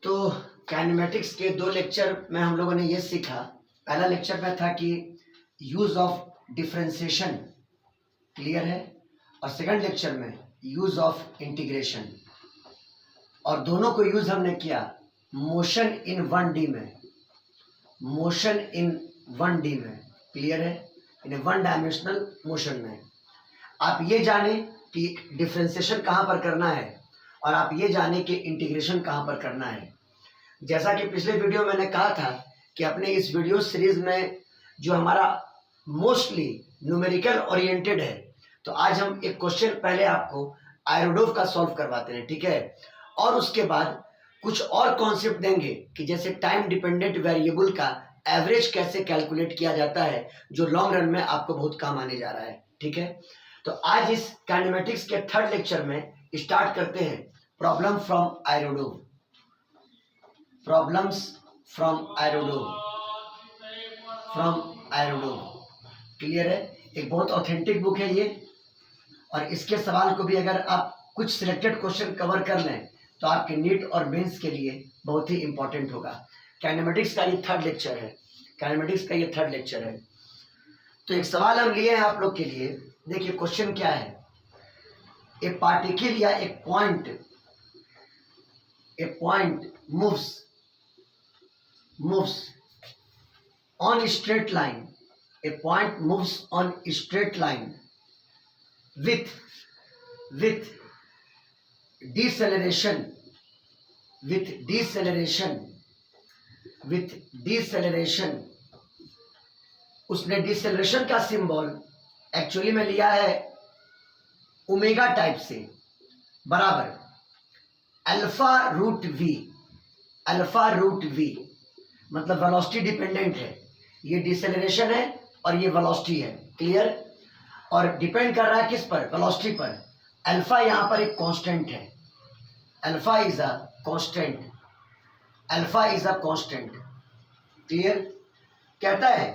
तो काइनेमेटिक्स के 2 लेक्चर में हम लोगों ने ये सीखा। पहला लेक्चर में था कि यूज ऑफ डिफरेंशिएशन क्लियर है, और सेकंड लेक्चर में यूज ऑफ इंटीग्रेशन, और दोनों को यूज हमने किया मोशन इन 1D में, मोशन इन 1D में, क्लियर है, इन 1 डायमेंशनल मोशन में। आप ये जाने कि डिफरेंशिएशन कहाँ पर करना है, और आप ये जाने कि इंटीग्रेशन कहाँ पर करना है। जैसा कि पिछले वीडियो मैंने कहा था कि अपने इस वीडियो सीरीज में जो हमारा मोस्टली न्यूमेरिकल ओरिएंटेड है, तो आज हम एक क्वेश्चन पहले आपको आयरोडोव का सॉल्व करवाते हैं, ठीक है, और उसके बाद कुछ और कॉन्सेप्ट देंगे कि जैसे टाइम डिपेंडेंट वेरिएबल का एवरेज कैसे कैलकुलेट किया जाता है, जो लॉन्ग रन में आपको बहुत काम आने जा रहा है, ठीक है। तो आज इस काइनेमेटिक्स के 3rd लेक्चर में स्टार्ट करते हैं problem from Irodov, problems from Irodov, clear है। एक बहुत ऑथेंटिक बुक है ये, और इसके सवाल को भी अगर आप कुछ सिलेक्टेड क्वेश्चन कवर कर लें तो आपके नीट और मेंस के लिए बहुत ही इंपॉर्टेंट होगा। काइनेमेटिक्स का ये 3rd लेक्चर है, तो एक सवाल हम लिए हैं आप लोग के लिए। देखिए क्वेश्चन क्या है। ए पार्टिकल या एक point moves on straight line, a point moves on straight line with deceleration, उसने डिसेलरेशन का सिंबल एक्चुअली में लिया है ओमेगा टाइप से, बराबर अल्फा रूट वी, मतलब वेलोसिटी डिपेंडेंट है। ये डिसेलरेशन है और ये वेलोसिटी है, क्लियर, और डिपेंड कर रहा है किस पर, वेलोसिटी पर। अल्फा यहाँ पर एक कांस्टेंट है, alpha is a constant, clear. कहता है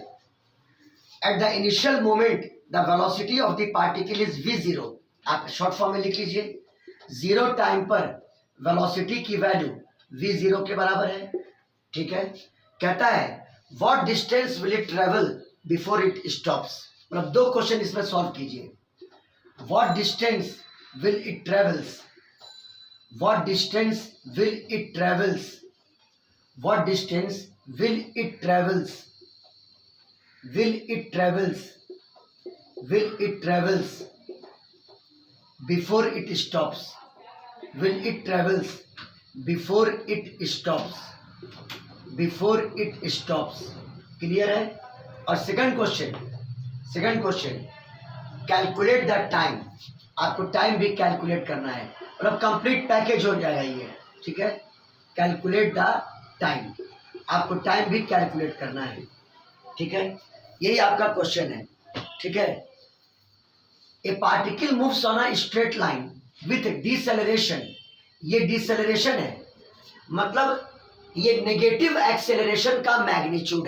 at the initial moment the velocity of the particle is v0। आप शॉर्ट फॉर्म में लिख लीजिए, 0 टाइम पर वेलोसिटी की वैल्यू v0 के बराबर है, ठीक है। कहता है what distance will it travel before it stops. मतलब 2 क्वेश्चन इसमें सॉल्व कीजिए। What distance will it travels before it stops, clear है। और second question calculate the time. आपको टाइम भी कैलकुलेट करना है, मतलब कंप्लीट पैकेज हो जाएगा ये, ठीक है। कैलकुलेट द टाइम, आपको टाइम भी कैलकुलेट करना है, ठीक है। यही आपका क्वेश्चन है, ठीक है। ए particle moves on a straight line with deceleration, ये डिसेलरेशन है, मतलब ये नेगेटिव एक्सेलरेशन का मैग्नीट्यूड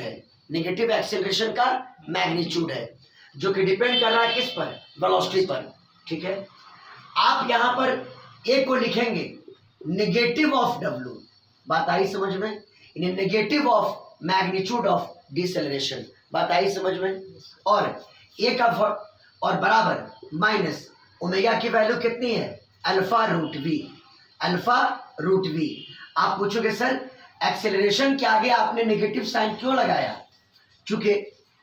है, जो कि डिपेंड कर रहा है किस पर, वेलोसिटी पर, ठीक है। आप यहां पर ए को लिखेंगे नेगेटिव ऑफ डब्ल्यू, बात आई समझ में, इन्हें negative of magnitude of deceleration, बात आई समझ में। और ए का और बराबर माइनस ओमेगा की वैल्यू कितनी है, अल्फा रूट वी। आप पूछोगे सर एक्सेलरेशन के आगे आपने नेगेटिव साइन क्यों लगाया? क्योंकि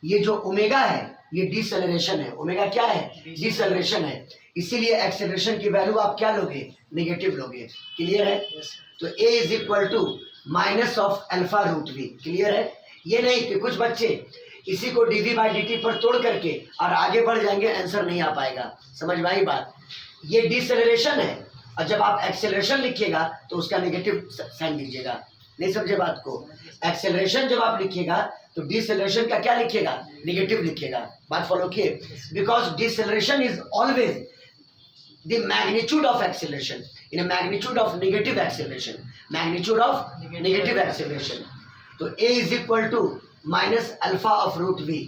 ये जो ओमेगा है ये डिसेलरेशन है, ओमेगा क्या है, डिसेलरेशन है, इसीलिए एक्सेलरेशन की वैल्यू आप क्या लोगे, नेगेटिव लोगे, क्लियर है। तो a is equal to minus of alpha root v, clear है। ये नहीं कि कुछ बच्चे इसी को dv/dt पर तोड़ करके और आगे बढ़ जाएंगे, आंसर नहीं आ पाएगा, समझ में आई बात। ये डिसेलरेशन है, और जब आप एक्सेलरेशन लिखिएगा तो उसका नेगेटिव साइन लीजिएगा, नहीं समझे बात को। एक्सेलरेशन जब आप लिखिएगा तो डिसेलरेशन का क्या लिखिएगा, नेगेटिव लिखिएगा, बात फॉलो किए। Because deceleration is always the magnitude of acceleration in a magnitude of negative acceleration, तो a is equal to minus alpha of root v.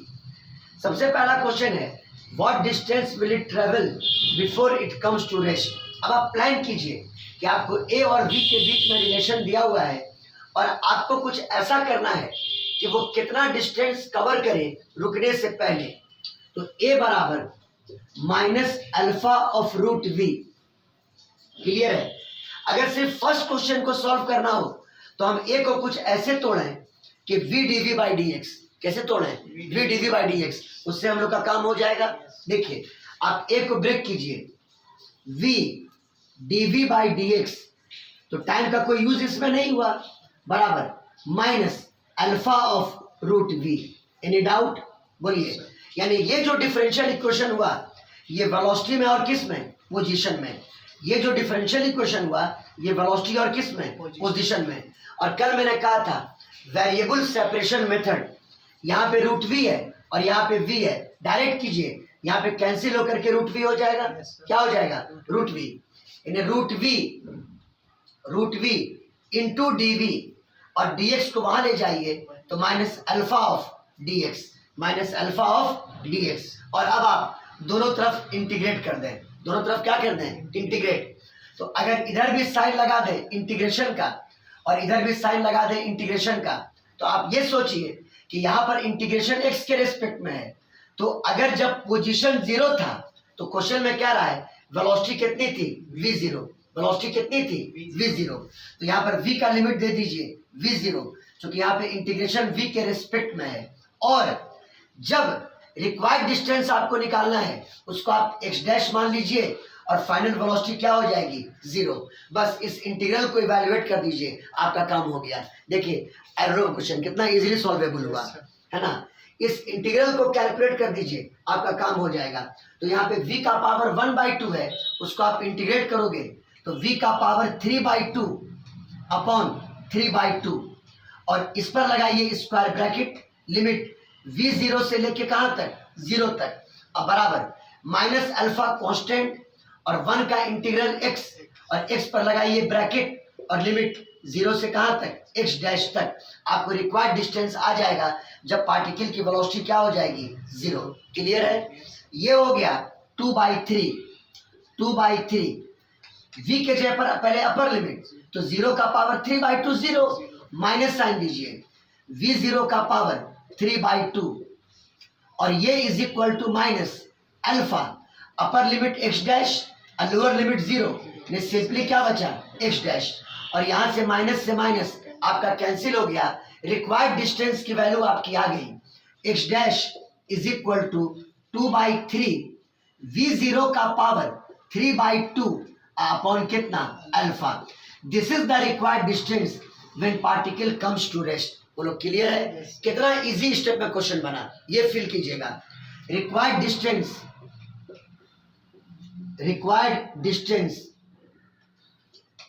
सबसे पहला क्वेश्चन है what distance will it travel before it comes to rest. अब आप plan कीजिए कि आपको ए और बी के बीच में रिलेशन दिया हुआ है और आपको कुछ ऐसा करना है कि वो कितना डिस्टेंस कवर करे रुकने से पहले। तो a बराबर minus alpha of root v। Clear है? अगर सिर्फ फर्स्ट क्वेश्चन को सॉल्व करना हो तो हम a को कुछ ऐसे तोड़ें कि v dv by d x. कैसे तोड़ें? v dv by d x, उससे हम लोग का काम हो जाएगा। देखिए आप a को ब्रेक कीजिए, v dv by d x, तो टाइम का कोई यूज इसमें नहीं हुआ, बराबर minus alpha of root v। Any doubt? बोलिए। यानी ये जो डिफरेंशियल इक्वेशन हुआ ये वेलोसिटी में और किस में? पोजीशन में। ये जो डिफरेंशियल इक्वेशन हुआ ये वेलोसिटी और किस में? पोजीशन में। और कल मैंने कहा था वेरिएबल सेपरेशन मेथड, यहाँ पे रूट v है और यहाँ पे v है, डायरेक्ट कीजिए, यहाँ पे कैंसिल होकर के रूट v हो जाएगा। क्या हो जाएगा? Root v। यानी रूट v इंटू डी और dx को वहां ले जाइए तो minus alpha of dx, minus alpha of dx। और अब आप दोनों तरफ इंटीग्रेट कर दें। दोनों तरफ क्या कर दें? इंटीग्रेट। तो अगर इधर भी साइन लगा दें इंटीग्रेशन का और इधर भी साइन लगा दें इंटीग्रेशन का, तो आप ये सोचिए कि यहाँ पर इंटीग्रेशन x के रेस्पेक्ट में है। तो अगर जब पोजीशन 0 था तो क्वेश्चन में क्या रहा है? वेलोसिटी कितनी थी? v0। वेलोसिटी कितनी थी? v0। तो यहाँ पर v का लिमिट दे दीजिए v0, क्योंकि यहाँ पे इंटीग्रेशन v के रेस्पेक्ट में है। और जब रिक्वायर्ड डिस्टेंस आपको निकालना है उसको आप x डैश मान लीजिए और फाइनल वेलोसिटी क्या हो जाएगी? 0। बस इस इंटीग्रल को इवैल्यूएट कर दीजिए, आपका काम हो गया। देखिए एरो क्वेश्चन कितना इजीली सॉल्वेबल हुआ है ना। इस इंटीग्रल को कैलकुलेट कर दीजिए, आपका काम हो जाएगा। तो यहाँ पे v का पावर 1/2 है, उसको आप इंटीग्रेट करोगे तो v का पावर 3/2 अपॉन 3/2 और इस पर लगाइए स्क्वायर ब्रैकेट, लिमिट v0 से लेके कहां तक? 0 तक। अब बराबर माइनस अल्फा कांस्टेंट और 1 का इंटीग्रल x और x पर लगाइए ब्रैकेट और लिमिट 0 से कहां तक? x डैश तक। आपको रिक्वायर्ड डिस्टेंस आ जाएगा जब पार्टिकल की वेलोसिटी क्या हो जाएगी? 0। क्लियर है? ये हो गया 2/3। 2/3 v के जगह पर पहले अपर लिमिट, तो 0 का पावर 3/2 0, माइनस साइन दीजिए, v0 का पावर 3/2 और ये is equal to minus alpha, upper limit x dash और लोअर लिमिट 0, ने सिंपली क्या बचा? x dash. और यहां से माइनस आपका कैंसिल हो गया। रिक्वायर्ड डिस्टेंस की वैल्यू आपकी आ गई, x dash is equal to 2/3 v0 का पावर 3/2 अपॉन कितना? Alpha. This is the required distance when particle comes to rest. बोलो क्लियर है? कितना इजी स्टेप में क्वेश्चन बना, ये फील कीजिएगा। Required distance, required distance,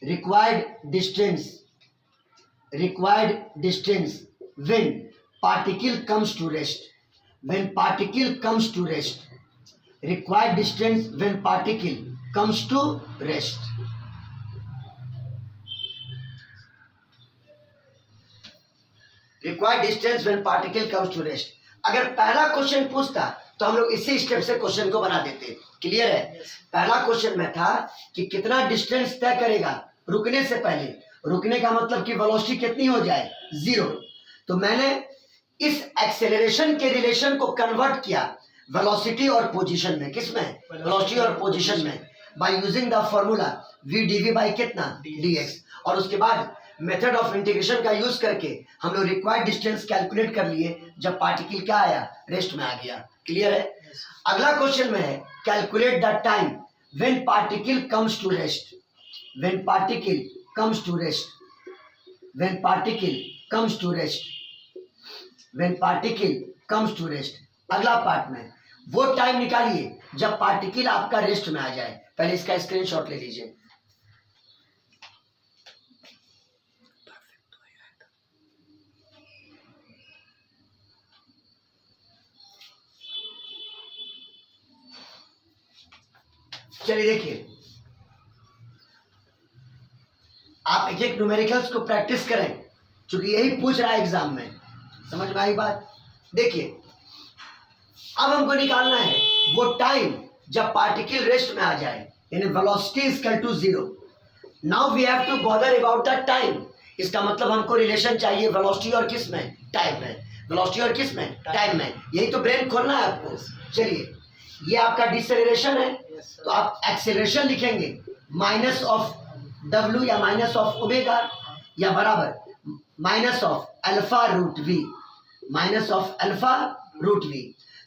required distance, required distance when particle comes to rest, when particle comes to rest, required distance when particle comes to rest. Required distance when particle comes to rest. अगर पहला question पूछता तो हम लोग इसी step से question को बना देते। क्लियर है? पहला क्वेश्चन में था कि कितना डिस्टेंस तय करेगा रुकने से पहले। रुकने का मतलब कि वेलोसिटी कितनी हो जाए? 0। तो मैंने इस एक्सेलरेशन के रिलेशन को कन्वर्ट किया वेलोसिटी और पोजीशन में। किसमें? वेलोसिटी और पोजीशन में, by using the formula v dv by कितना? dx। और उसके बाद मेथड ऑफ इंटीग्रेशन का यूज करके हम लोग रिक्वायर्ड डिस्टेंस कैलकुलेट कर लिए जब पार्टिकल क्या आया? रेस्ट में आ गया। क्लियर है? अगला क्वेश्चन में है calculate the time when particle comes to rest. When particle comes to rest, when particle comes to rest, when particle comes to rest. अगला पार्ट में वो टाइम निकालिए जब पार्टिकल आपका रेस्ट में आ जाए। पहले इसका स्क्रीनशॉट ले लीजिए। चलिए देखिए, आप एक एक न्यूमेरिकल्स को प्रैक्टिस करें क्योंकि यही पूछ रहा है एग्जाम में। समझ में आई बात? देखिए अब हमको निकालना है वो टाइम जब पार्टिकल रेस्ट में आ जाए, यानी velocity is equal to 0। Now we have to bother about the time इसका मतलब हमको रिलेशन चाहिए वेलोसिटी और किस में, टाइम में। वेलोसिटी और किस में, टाइम में। यही तो ब्रेन खोलना है आपको। चलिए, ये आपका डिसेलरेशन है, तो आप एक्सेलरेशन लिखेंगे माइनस ऑफ डब्ल्यू या माइनस ऑफ ओमेगा या बराबर minus of alpha root v, minus of alpha root v.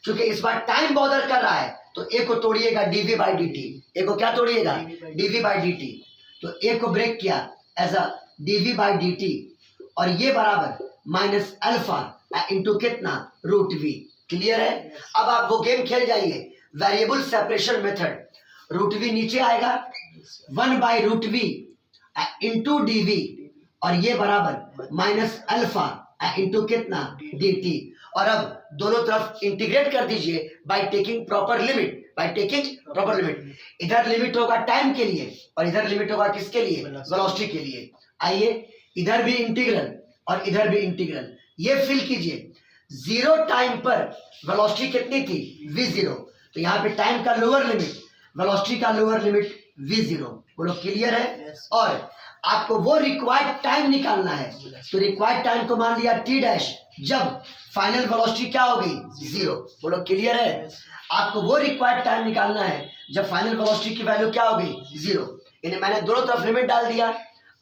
क्योंकि इस बार टाइम बॉदर कर रहा है, तो ए को तोड़िएगा dv by d t. A को क्या तोड़िएगा, डीवी बाई डी टी। तो ए को ब्रेक किया as a dv by d t, और ये बराबर माइनस अल्फा इंटू कितना, रूट वी। क्लियर है? अब आप वो गेम खेल जाइए, variable separation method. Root v नीचे आएगा, 1 by root v into d v, और ये बराबर माइनस अल्फा इंटू कितना, डी टी। और अब दोनों तरफ इंटीग्रेट कर दीजिए by taking proper limit, by taking proper limit. इधर लिमिट होगा टाइम के लिए और इधर लिमिट होगा किसके लिए, वेलोसिटी के लिए। आइए, इधर भी इंटीग्रल और इधर भी इंटीग्रल। ये फिल कीजिए, जीरो टाइम पर वेलोसिटी कितनी थी, वी जीरो। तो यहाँ पे टाइम का लोअर लिमिट, वेलोसिटी का लोअर लिमिट वी जीरो। बोलो क्लियर है? और आपको वो रिक्वायर्ड टाइम निकालना है, तो रिक्वायर्ड टाइम को मान लिया टी डैश, जब फाइनल वेलोसिटी क्या हो गई, जीरो। बोलो क्लियर है? आपको वो रिक्वायर्ड टाइम निकालना है जब फाइनल वेलोसिटी की वैल्यू क्या हो गई, जीरो। यानी मैंने दोनों तरफ लिमिट डाल दिया।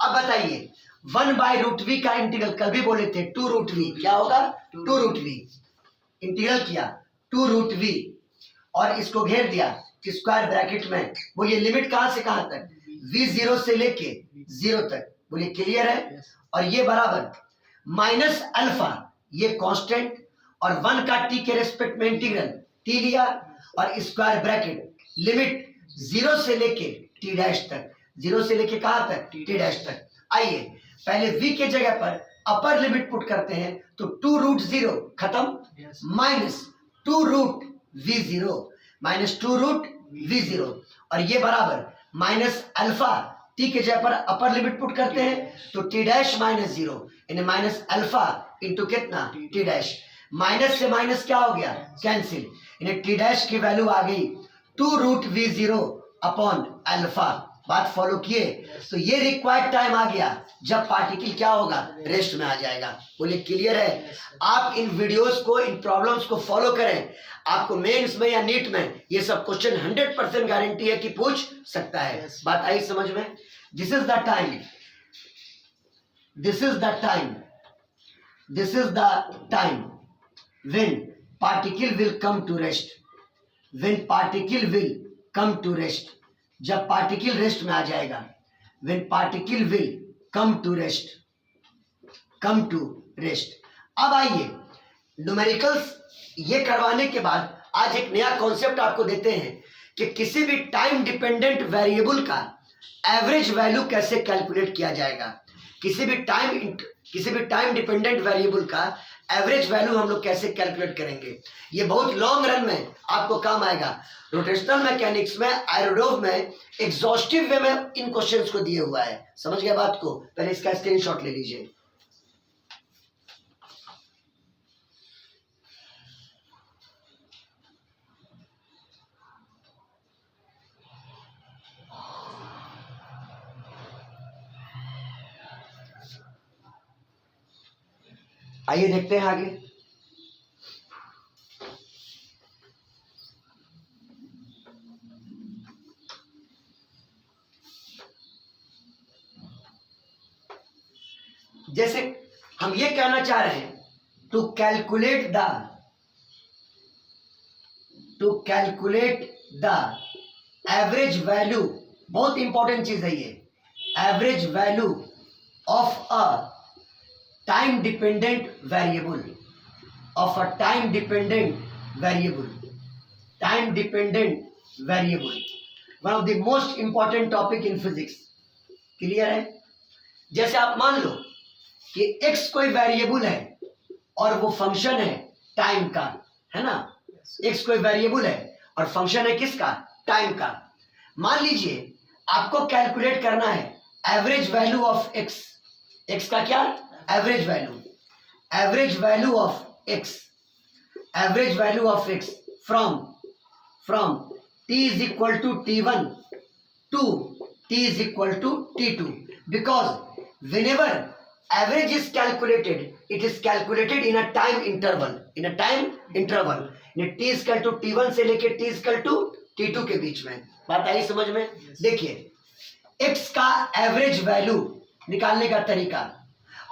अब बताइए, 1 बाई रूट वी का इंटीग्रल, कल भी बोले थे 2 रूट वी, क्या होगा, 2 रूट वी। इंटीग्रल किया 2 रूट वी और इसको घेर दिया स्क्वायर ब्रैकेट में। बोलिए लिमिट कहां से कहां तक, वी जीरो से लेके जीरो तक। बोलिए क्लियर है? और ये बराबर माइनस अल्फा, ये कांस्टेंट, और 1 का टी के रेस्पेक्ट में इंटीग्रल टी लिया, और स्क्वायर ब्रैकेट लिमिट जीरो से लेके टी डैश तक, जीरो से लेके कहां तक, टी डैश तक। आइए, पहले v के जगह पर अपर लिमिट पुट करते हैं, तो 2 रूट जीरो खत्म, minus 2 root v zero, minus 2 root v zero, और ये बराबर माइनस अल्फा, टी के जगह पर अपर लिमिट पुट करते हैं, तो टी डैश माइनस जीरो, यानी माइनस अल्फा इंटू कितना, टी डैश। माइनस से माइनस क्या हो गया, कैंसिल, यानी टी डैश की वैल्यू आ गई 2 root v zero upon alpha. बात फॉलो किए? तो ये रिक्वायर्ड टाइम आ गया जब पार्टिकल क्या होगा, रेस्ट में आ जाएगा। बोलिए क्लियर है? आप इन वीडियोस को, इन प्रॉब्लम्स को फॉलो करें, आपको मेंस में या नीट में ये सब क्वेश्चन 100% गारंटी है कि पूछ सकता है। बात आई समझ में? This is the time, this is the time, this is the time when particle will come to rest, when particle will come to rest, जब पार्टिकल रेस्ट में आ जाएगा। When particle will come to rest, come to rest. अब आइए, numericals ये करवाने के बाद आज एक नया कॉन्सेप्ट आपको देते हैं कि किसी भी टाइम डिपेंडेंट वेरिएबल का एवरेज वैल्यू कैसे कैलकुलेट किया जाएगा। किसी भी टाइम डिपेंडेंट वेरिएबल का एवरेज वैल्यू हम लोग कैसे कैलकुलेट करेंगे। ये बहुत लॉन्ग रन में आपको काम आएगा। रोटेशनल मैकेनिक्स में, एरोड्रोम में एग्जॉस्टिव वे में इन क्वेश्चंस को दिए हुआ है। समझ गए बात को? पहले इसका स्क्रीनशॉट ले लीजिए। आइए देखते हैं आगे। जैसे हम ये कहना चाह रहे हैं, to calculate the average value, बहुत इंपॉर्टेंट चीज है ये, average value of a time dependent variable, of a time dependent variable, time dependent variable, one of the most important topic in physics. Clear है? जैसे आप मान लो कि x कोई वेरिएबल है और वो फंक्शन है टाइम का, है ना। x कोई वेरिएबल है और फंक्शन है किसका, टाइम का। मान लीजिए आपको कैलकुलेट करना है average value of x, x का क्या, average value, average value of x, average value of x from t is equal to t1 to t is equal to t2, because whenever average is calculated, it is calculated in a time interval, in a time interval t equal to T1 से लेके T equal to T2 के बीच में। बात आई समझ में? देखिए x का एवरेज वैल्यू निकालने का तरीका,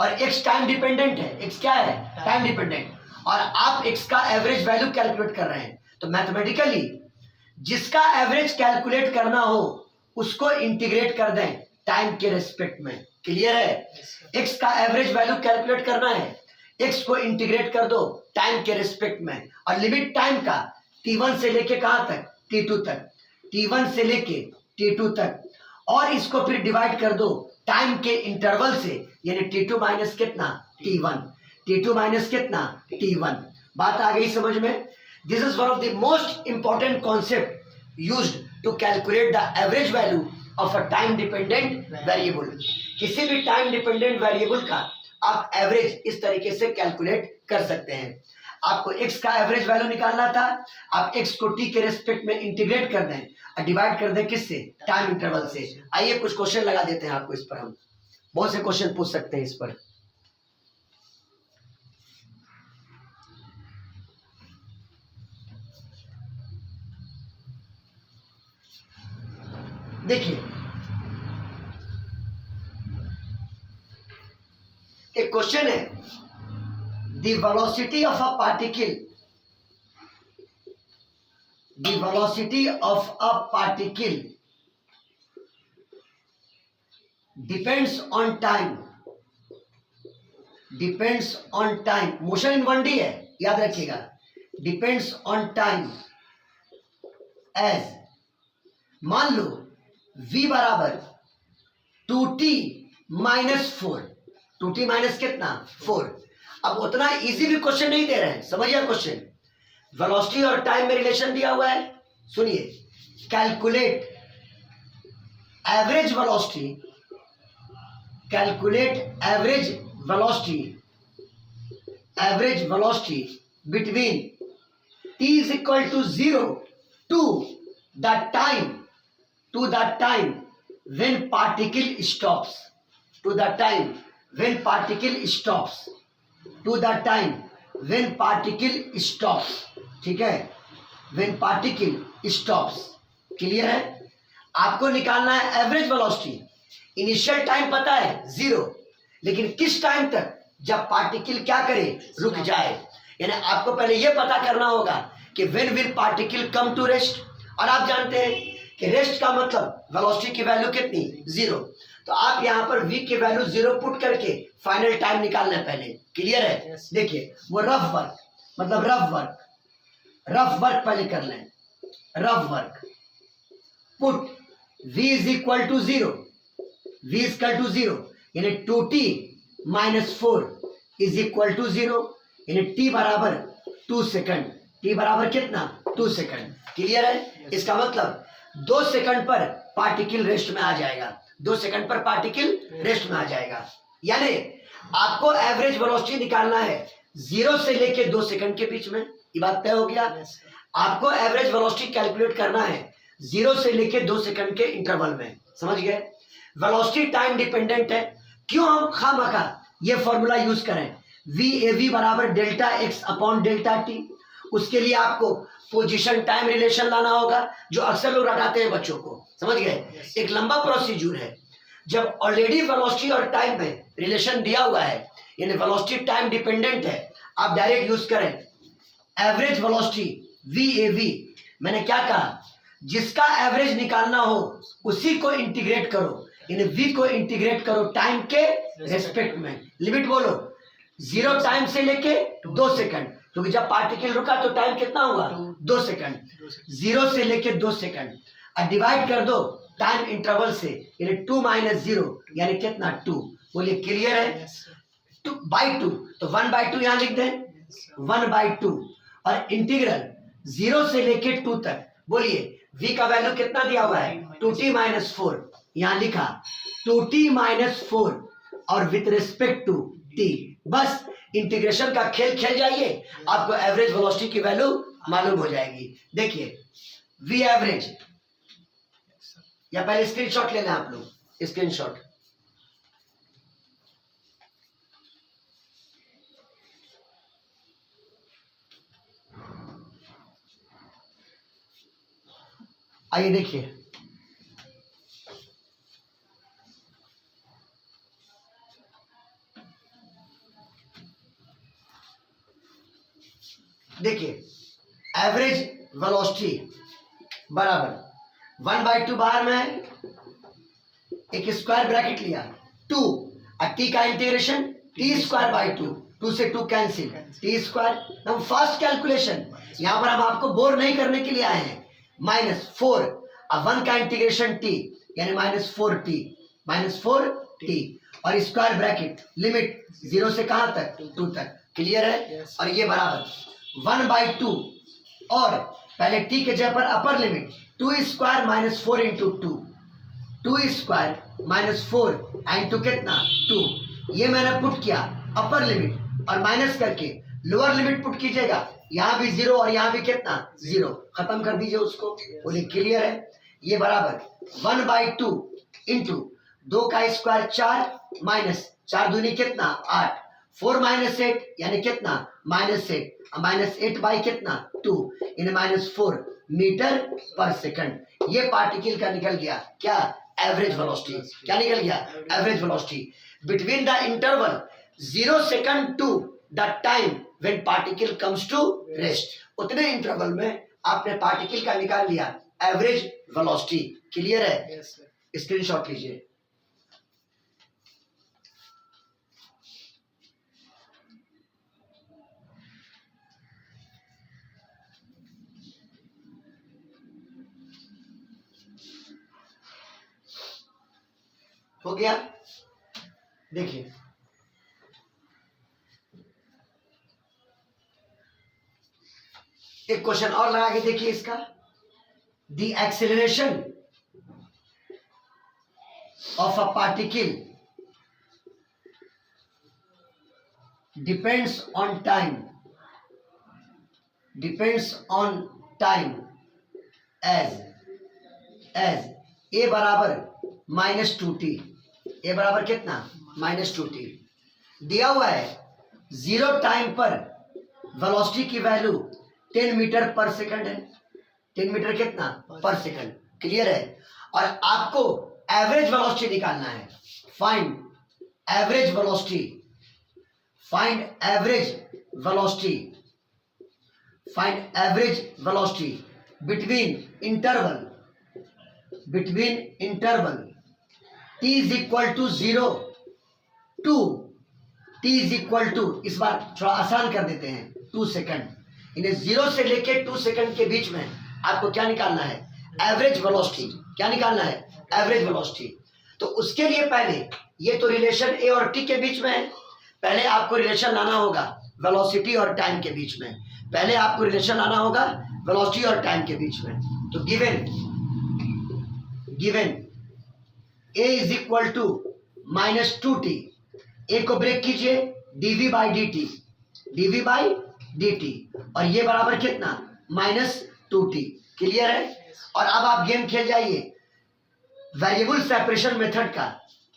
और x टाइम डिपेंडेंट है, x क्या है? टाइम डिपेंडेंट, और आप x का एवरेज वैल्यू कैलकुलेट कर रहे हैं, तो मैथमेटिकली जिसका एवरेज कैलकुलेट करना हो उसको इंटीग्रेट कर दें टाइम के रेस्पेक्ट में। क्लियर है? x का एवरेज वैल्यू कैलकुलेट करना है, x को इंटीग्रेट कर दो टाइम के रेस्पेक्ट में, और लिमिट टाइम का T1 से लेके कहां तक? T2 तक, T1 से लेके T2 तक, और इसको फिर डिवाइड कर दो टाइम के इंटरवल से, यानी T2 माइनस कितना? T1, T2 माइनस कितना? T1। बात आ गई समझ में? This is one of the most important concept used to calculate the average value of a time dependent variable. किसी भी टाइम डिपेंडेंट वेरिएबल का आप एवरेज इस तरीके से कैलकुलेट कर सकते हैं। आपको x का एवरेज वैल्यू निकालना था, आप x को t के रेस्पेक्ट में इंटीग्रेट कर दें और डिवाइड कर दें किससे? टाइम इंटरवल से। आइए कुछ क्वेश्चन लगा देते हैं आपको इस पर, हम बहुत से क्वेश्चन पूछ सकते हैं इस पर। देखिए एक क्वेश्चन है, the velocity of a particle, the velocity of a particle depends on time, depends on time, motion in 1D है, याद रखिएगा, डिपेंड्स ऑन टाइम एज, मान लो v बराबर 2t माइनस 4, 2t माइनस कितना? 4। अब उतना इजी भी क्वेश्चन नहीं दे रहे हैं, समझिए क्वेश्चन, वेलोसिटी और टाइम में रिलेशन दिया हुआ है। सुनिए, calculate average velocity, calculate average velocity, average velocity between t is equal to 0 to the time, to the time when particle stops, to the time when particle stops, to the time when particle stops, ठीक है, when particle stops। Clear है? आपको निकालना है average velocity. Initial time पता है 0, लेकिन किस टाइम तक? जब पार्टिकल क्या करे? रुक जाए। यानी आपको पहले यह पता करना होगा कि when will particle come to rest, और आप जानते हैं कि रेस्ट का मतलब वेलोसिटी की वैल्यू कितनी? 0। तो आप यहां पर v की वैल्यू 0 पुट करके फाइनल टाइम निकालना है पहले। क्लियर है? देखिए वो रफ वर्क, मतलब रफ वर्क, रफ वर्क पहले कर लें, rough work, put v is equal to 0, v is equal to 0, यानी 2t minus 4 is equal to 0, यानी t बराबर 2 सेकंड, t बराबर कितना? 2 सेकंड। क्लियर है? इसका मतलब 2 सेकंड पर पार्टिकल रेस्ट में आ जाएगा, 2 सेकंड पर पार्टिकल रेस्ट में आ जाएगा। यानी आपको एवरेज वेलोसिटी निकालना है 0 से लेके 2 सेकंड के बीच में। ये बात तय हो गया? आपको एवरेज वेलोसिटी कैलकुलेट करना है 0 से लेके 2 सेकंड के इंटरवल में। समझ गए? वेलोसिटी टाइम डिपेंडेंट है, क्यों हम खामखा ये फॉर्मूला यूज करें? VAV बराबर delta x upon delta t। उसके लिए आपको पोजीशन टाइम रिलेशन लाना होगा, जो अक्सर लोग रटाते हैं बच्चों को। समझ गए? एक लंबा प्रोसीजर है। जब ऑलरेडी वेलोसिटी और टाइम में रिलेशन दिया हुआ है, यानी वेलोसिटी टाइम डिपेंडेंट है, आप डायरेक्ट यूज करें एवरेज वेलोसिटी VAV। मैंने क्या कहा? जिसका एवरेज निकालना हो उसी को इंटीग्रेट करो, यानी v को इंटीग्रेट करो टाइम के रेस्पेक्ट में। लिमिट बोलो, 0 टाइम से लेके 2 सेकंड, क्योंकि जब पार्टिकल रुका तो टाइम कितना हुआ? 2 सेकंड। 0 से लेके 2 सेकंड, और डिवाइड कर दो टाइम इंटरवल से, यानी 2 माइनस 0 यानी कितना? 2। बोलिए क्लियर है? 2/2, तो 1/2 यहां लिख दें, 1/2, और इंटीग्रल 0 से लेके 2 तक। बोलिए v का वैल्यू कितना दिया हुआ है? 2t माइनस 4, यहां लिखा 2t माइनस 4 और विथ रिस्पेक्ट टू t। बस इंटीग्रेशन का खेल खेल जाइए, आपको एवरेज वेलोसिटी की वैल्यू मालूम हो जाएगी। देखिए v एवरेज, या पहले स्क्रीनशॉट लेना आप लोग, स्क्रीनशॉट। आइए देखिए, एवरेज वेलोसिटी बराबर 1/2 बाहर में एक स्क्वायर ब्रैकेट लिया 2 और टी का इंटीग्रेशन t²/2, 2 से 2 कैंसिल, t²। हम फास्ट कैलकुलेशन, यहां पर हम आपको बोर नहीं करने के लिए आए हैं। -4 अब 1 का इंटीग्रेशन t यानी -4t और स्क्वायर ब्रैकेट लिमिट 0 से कहां तक, 2 तक। क्लियर है? और ये बराबर 1/2 और पहले t के जगह पर अपर लिमिट 2² - 4 इंटू 2² - 4 इंटू कितना 2। ये मैंने पुट किया अपर लिमिट और माइनस करके लोअर लिमिट पुट कीजिएगा, यहां भी 0 और यहां भी कितना 0, खत्म कर दीजिए उसको। बोले क्लियर है? ये बराबर 1/2 इंटू 2 का स्क्वायर 4 माइनस 4 दूनी कितना 8, 4 - 8 यानी कितना -8, -8 बाई कितना 2 यानी -4 मीटर पर सेकंड। ये पार्टिकल का निकल गया क्या, एवरेज वेलोसिटी। क्या निकल गया, average velocity between the interval 0 second to the time when particle comes to rest. उतने इंटरवल में आपने पार्टिकल का निकाल लिया एवरेज वेलोसिटी। क्लियर है? स्क्रीनशॉट लीजिए। हो गया? देखिए एक क्वेश्चन और लगा के देखिए इसका। The acceleration of a particle depends on time as a बराबर -2t। ए बराबर कितना -2t दिया हुआ है। 0 टाइम पर वेलोसिटी की वैल्यू 10 मीटर पर सेकंड है। 10 मीटर कितना पर सेकंड। क्लियर है? और आपको एवरेज वेलोसिटी निकालना है। Find average velocity between interval t is equal to 0 to t is equal to, इस बार थोड़ा आसान कर देते हैं, 2 सेकंड। इन्हें 0 से लेके 2 सेकंड के बीच में आपको क्या निकालना है, एवरेज वेलोसिटी। क्या निकालना है, एवरेज वेलोसिटी। तो उसके लिए पहले ये तो रिलेशन a और t के बीच में है, पहले आपको रिलेशन लाना होगा वेलोसिटी और टाइम के बीच में। पहले आपको रिलेशन लाना होगा वेलोसिटी और टाइम के बीच में। तो given a is equal to -2t, a को ब्रेक कीजिए dv बाई dt और ये बराबर कितना -2t। क्लियर है? और अब आप गेम खेल जाइए वेरिएबल सेपरेशन मेथड का।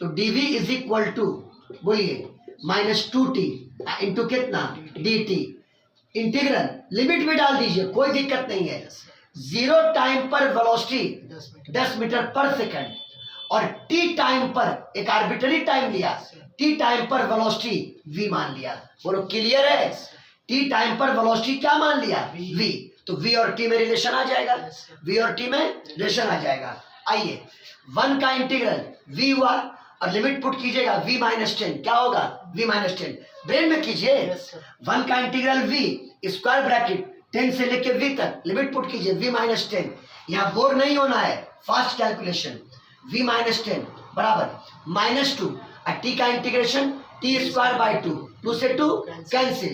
तो dv इज इक्वल टू बोलिए -2t इंटू कितना dt। इंटीग्रल लिमिट भी डाल दीजिए, कोई दिक्कत नहीं है। 0 टाइम पर वेलोसिटी 10 मीटर पर सेकंड और t टाइम पर एक आर्बिट्ररी टाइम लिया, t टाइम पर वेलोसिटी v मान लिया। बोलो क्लियर है? t टाइम पर वेलोसिटी क्या मान लिया, v। तो v और t में रिलेशन आ जाएगा, v और t में रिलेशन आ जाएगा। आइए 1 का इंटीग्रल v हुआ और लिमिट पुट कीजिएगा v -10, क्या होगा v -10। ब्रेन में कीजिए 1 का इंटीग्रल v स्क्वायर ब्रैकेट 10 से लेके v तक लिमिट पुट कीजिए v -10। यहाँ बोर नहीं होना है, फास्ट कैलकुलेशन। v -10 बराबर -2 और t का इंटीग्रेशन t²/2, 2 से 2 कैंसिल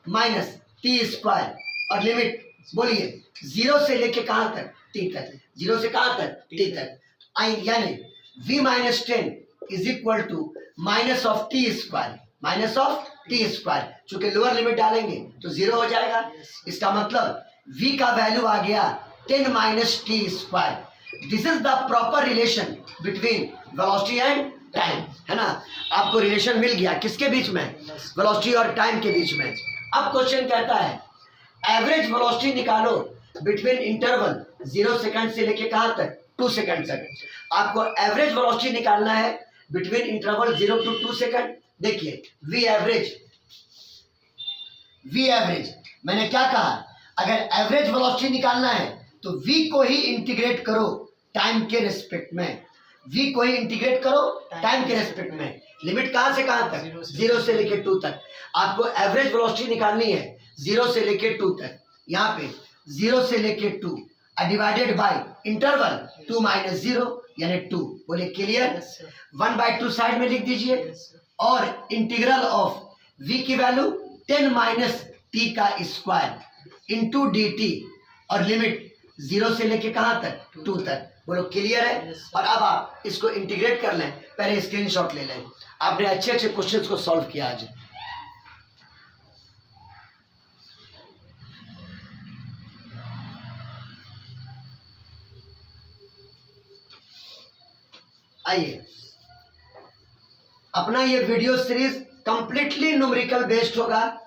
-t² और लिमिट बोलिए 0 से लेके कहां तक, t तक। 0 से कहां तक, t तक। यानी v -10 is equal to -t²। चूंकि लोअर लिमिट डालेंगे तो 0 हो जाएगा। इसका मतलब v का वैल्यू आ गया 10 - t²। This is the proper relation between velocity and time, है ना। आपको रिलेशन मिल गया किसके बीच में, वेलोसिटी और टाइम के बीच में। अब क्वेश्चन कहता है एवरेज वेलोसिटी निकालो बिटवीन इंटरवल 0 सेकंड से लेके कहां तक, 2 सेकंड तक। आपको एवरेज वेलोसिटी निकालना है बिटवीन इंटरवल 0 to 2 सेकंड। देखिए वी एवरेज मैंने क्या कहा, अगर एवरेज वेलोसिटी निकालना है तो v को ही इंटीग्रेट करो टाइम के रेस्पेक्ट में, v को ही इंटीग्रेट करो टाइम के रेस्पेक्ट में। लिमिट कहां से कहां तक, 0 से लेके 2 तक। आपको एवरेज वेलोसिटी निकालनी है 0 से लेके 2 तक। यहाँ पे 0 से लेके 2 डिवाइडेड बाय इंटरवल 2 - 0 यानी 2। बोले क्लियर। 1/2 साइड में लिख दीजिए और इंटीग्रल ऑफ v की वैल्यू 10 - t का स्क्वायर इंटू dt और लिमिट 0 से लेके कहां तक, 2 तक। बोलो क्लियर है। और अब आप इसको इंटीग्रेट कर लें, पहले स्क्रीनशॉट ले लें। आपने अच्छे अच्छे क्वेश्चंस को सॉल्व किया आज। आइए, अपना ये video series completely numerical based होगा,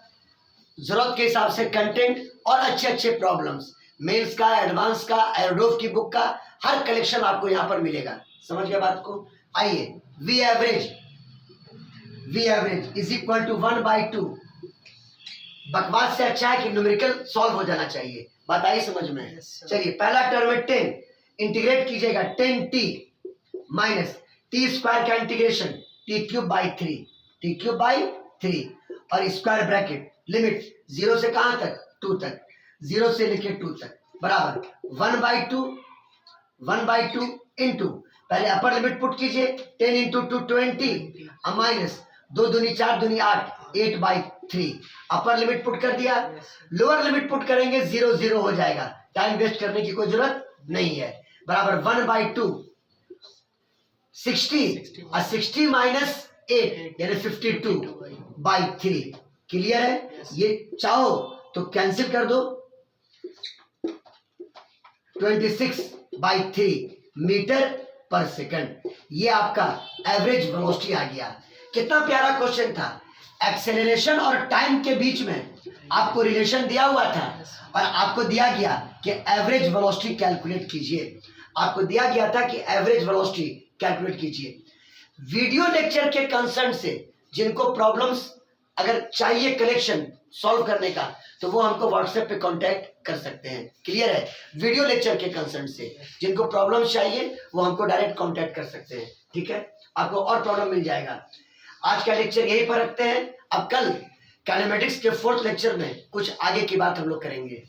जरूरत के हिसाब से कंटेंट और अच्छे अच्छे प्रॉब्लम्स, मेंस का, एडवांस का, एरोडोफ की बुक का हर कलेक्शन आपको यहां पर मिलेगा। समझ गए बात को। आइए, V average is equal to 1/2। बकवास से अच्छा है कि न्यूमेरिकल सॉल्व हो जाना चाहिए। बात आई समझ में। चलिए, पहला टर्म है 10, इंटीग्रेट कीजिएगा 10t माइनस t स्क्वायर का इंटीग्रेशन t³/3 और स्क्वायर ब्रैकेट लिमिट 0 से कहां तक, 2 तक। 0 से लेके 2 तक बराबर 1/2 इंटू, पहले अपर लिमिट पुट कीजिए 10 इंटू 2 20 माइनस 2 दूनी 4 दूनी 8 8/3। अपर लिमिट पुट कर दिया, लोअर लिमिट पुट करेंगे 0 0 हो जाएगा, टाइम वेस्ट करने की कोई जरूरत नहीं है। बराबर 1/2 60 और 60 माइनस 8 यानी 52/3। क्लियर है। ये चाहो तो कैंसिल कर दो, 26/3 मीटर पर सेकंड। ये आपका एवरेज वेलोसिटी आ गया। कितना प्यारा क्वेश्चन था। एक्सेलरेशन और टाइम के बीच में आपको रिलेशन दिया हुआ था और आपको दिया गया कि एवरेज वेलोसिटी कैलकुलेट कीजिए। आपको दिया गया था कि एवरेज वेलोसिटी कैलकुलेट कीजिए। वीडियो लेक्चर के कंसर्न से जिनको प्रॉब्लम्स अगर चाहिए कलेक्शन सॉल्व करने का, तो वो हमको व्हाट्सएप पे कांटेक्ट कर सकते हैं। क्लियर है। वीडियो लेक्चर के कंसर्न से जिनको प्रॉब्लम चाहिए वो हमको डायरेक्ट कांटेक्ट कर सकते हैं। ठीक है, आपको और प्रॉब्लम मिल जाएगा। आज का लेक्चर यहीं पर रखते हैं। अब कल काइनेमेटिक्स के 4th लेक्चर में कुछ आगे की बात हम लोग करेंगे।